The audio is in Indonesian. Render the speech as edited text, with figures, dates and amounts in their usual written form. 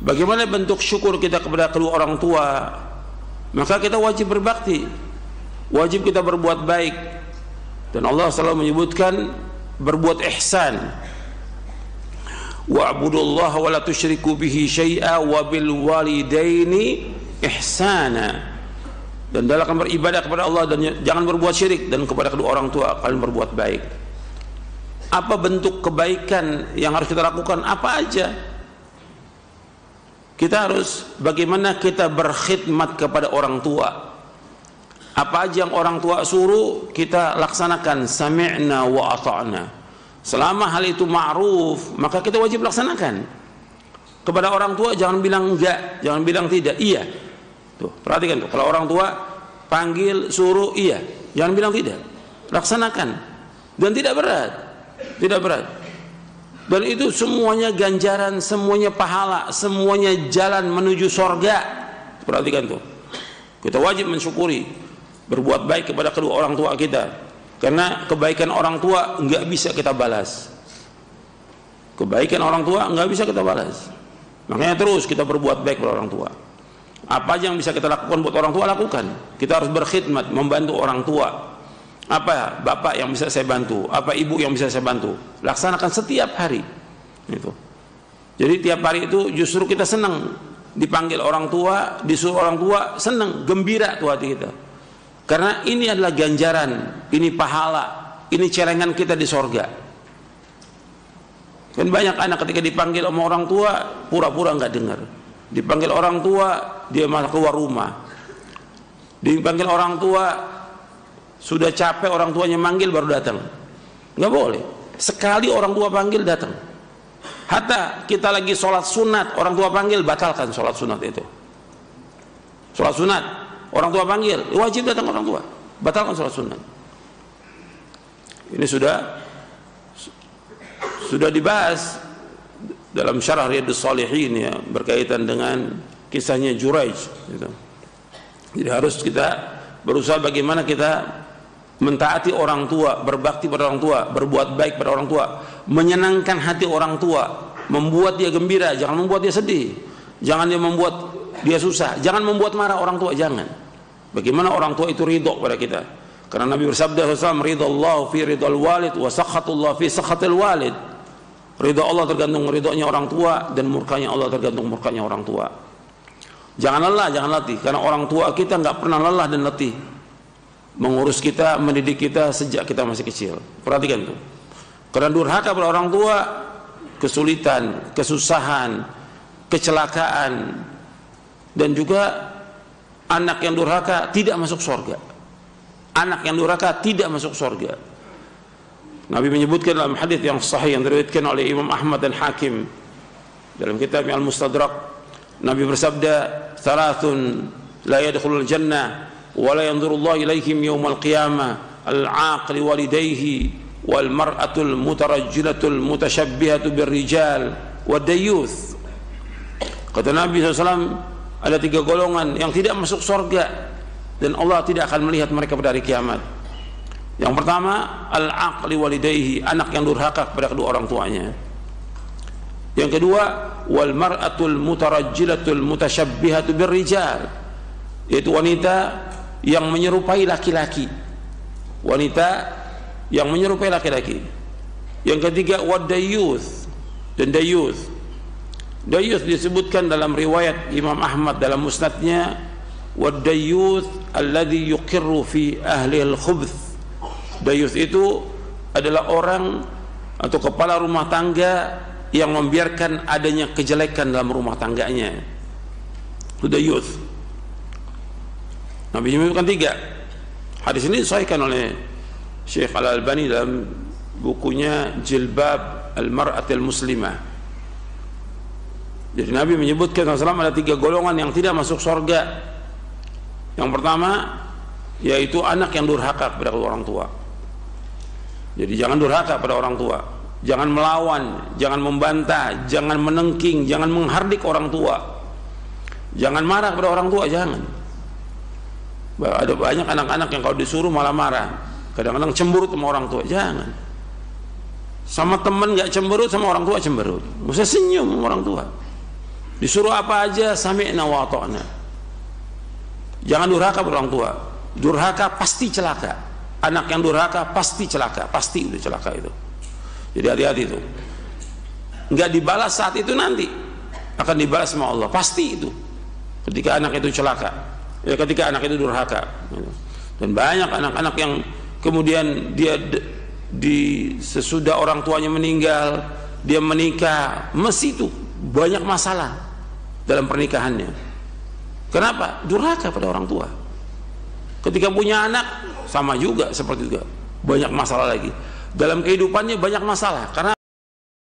Bagaimana bentuk syukur kita kepada kedua orang tua? Maka kita wajib berbakti, wajib kita berbuat baik. Dan Allah selalu menyebutkan berbuat ihsan. Wa'budullaha wa la tusyriku bihi syai'a wa bil walidaini ihsana. Dan dalam beribadah kepada Allah dan jangan berbuat syirik, dan kepada kedua orang tua kalian berbuat baik. Apa bentuk kebaikan yang harus kita lakukan? Apa aja? Kita harus bagaimana kita berkhidmat kepada orang tua. Apa aja yang orang tua suruh kita laksanakan, sami'na wa ata'na. Selama hal itu ma'ruf, maka kita wajib laksanakan. Kepada orang tua jangan bilang enggak, jangan bilang tidak, iya. Tuh, perhatikan tuh, kalau orang tua panggil suruh iya, jangan bilang tidak. Laksanakan. Dan tidak berat. Tidak berat. Dan itu semuanya ganjaran, semuanya pahala, semuanya jalan menuju sorga. Perhatikan tuh, kita wajib mensyukuri, berbuat baik kepada kedua orang tua kita, karena kebaikan orang tua nggak bisa kita balas. Kebaikan orang tua nggak bisa kita balas. Makanya terus kita berbuat baik kepada orang tua. Apa aja yang bisa kita lakukan buat orang tua, lakukan. Kita harus berkhidmat, membantu orang tua. Apa bapak yang bisa saya bantu, apa ibu yang bisa saya bantu, laksanakan setiap hari itu. Jadi tiap hari itu justru kita senang dipanggil orang tua, disuruh orang tua, senang, gembira tuh hati kita, karena ini adalah ganjaran, ini pahala, ini celengan kita di sorga. Kan banyak anak ketika dipanggil sama orang tua pura-pura nggak dengar, dipanggil orang tua dia malah keluar rumah, dipanggil orang tua sudah capek orang tuanya manggil baru datang. Nggak boleh. Sekali orang tua panggil datang. Hatta kita lagi sholat sunat, orang tua panggil, batalkan sholat sunat itu. Sholat sunat, orang tua panggil, wajib datang orang tua, batalkan sholat sunat. Ini sudah dibahas dalam syarah Riyadhus Shalihin ya, berkaitan dengan kisahnya Juraij gitu. Jadi harus kita berusaha bagaimana kita mentaati orang tua, berbakti pada orang tua, berbuat baik pada orang tua, menyenangkan hati orang tua, membuat dia gembira, jangan membuat dia sedih, jangan dia membuat dia susah, jangan membuat marah orang tua, jangan. Bagaimana orang tua itu ridho pada kita? Karena Nabi bersabda SAW, ridallahu fi ridal walid wa sakhatullah fi sakhatil walid. Ridho Allah tergantung ridhonya orang tua, dan murkanya Allah tergantung murkanya orang tua. Jangan lelah, jangan letih, karena orang tua kita nggak pernah lelah dan letih mengurus kita, mendidik kita sejak kita masih kecil. Perhatikan tuh, karena durhaka pada orang tua, kesulitan, kesusahan, kecelakaan, dan juga anak yang durhaka tidak masuk surga. Anak yang durhaka tidak masuk surga. Nabi menyebutkan dalam hadis yang sahih yang diriwayatkan oleh Imam Ahmad dan Hakim dalam kitab Al-Mustadrak, Nabi bersabda, "Thalathun la yadkhulul jannah wa la yanzurullahu ilaihim yaumal qiyamah al-aqli walidayhi wal mar'atul mutarajjilatul mutasyabbihatu birrijal wad dayyuth." Kata Nabi SAW, ada 3 golongan yang tidak masuk surga dan Allah tidak akan melihat mereka pada hari kiamat. Yang pertama, al-aqli walidayhi, anak yang durhaka kepada kedua orang tuanya. Yang kedua, wal mar'atul mutarajjilatul mutasyabbihatu birrijal, yaitu wanita yang menyerupai laki-laki. Wanita yang menyerupai laki-laki. Yang ketiga, wad dayyuth, dan dayyuth. Dayyuth disebutkan dalam riwayat Imam Ahmad dalam musnadnya, wad dayyuth alladhi yuqirru fi ahli al-khubth. Dayyuth itu adalah orang atau kepala rumah tangga yang membiarkan adanya kejelekan dalam rumah tangganya. Itu dayyuth. Nabi menyebutkan 3. Hadis ini disahihkan oleh Syekh Al-Albani dalam bukunya Jilbab Al-Mar'atil Muslimah. Jadi Nabi menyebutkan ada 3 golongan yang tidak masuk surga. Yang pertama yaitu anak yang durhaka kepada orang tua. Jadi jangan durhaka pada orang tua, jangan melawan, jangan membantah, jangan menengking, jangan menghardik orang tua, jangan marah kepada orang tua, jangan. Ada banyak anak-anak yang kalau disuruh malah marah, kadang-kadang cemberut sama orang tua, jangan. Sama teman nggak cemberut, sama orang tua cemberut. Mesti senyum sama orang tua. Disuruh apa aja sami'na wa ata'na. Jangan durhaka pada orang tua. Durhaka pasti celaka. Anak yang durhaka pasti celaka, pasti udah celaka itu. Jadi hati-hati itu. Enggak dibalas saat itu, nanti akan dibalas sama Allah, pasti itu. Ketika anak itu celaka, ya ketika anak itu durhaka. Dan banyak anak-anak yang kemudian dia sesudah orang tuanya meninggal, dia menikah, mesti itu banyak masalah dalam pernikahannya. Kenapa? Durhaka pada orang tua. Ketika punya anak sama juga seperti itu, banyak masalah lagi. Dalam kehidupannya banyak masalah karena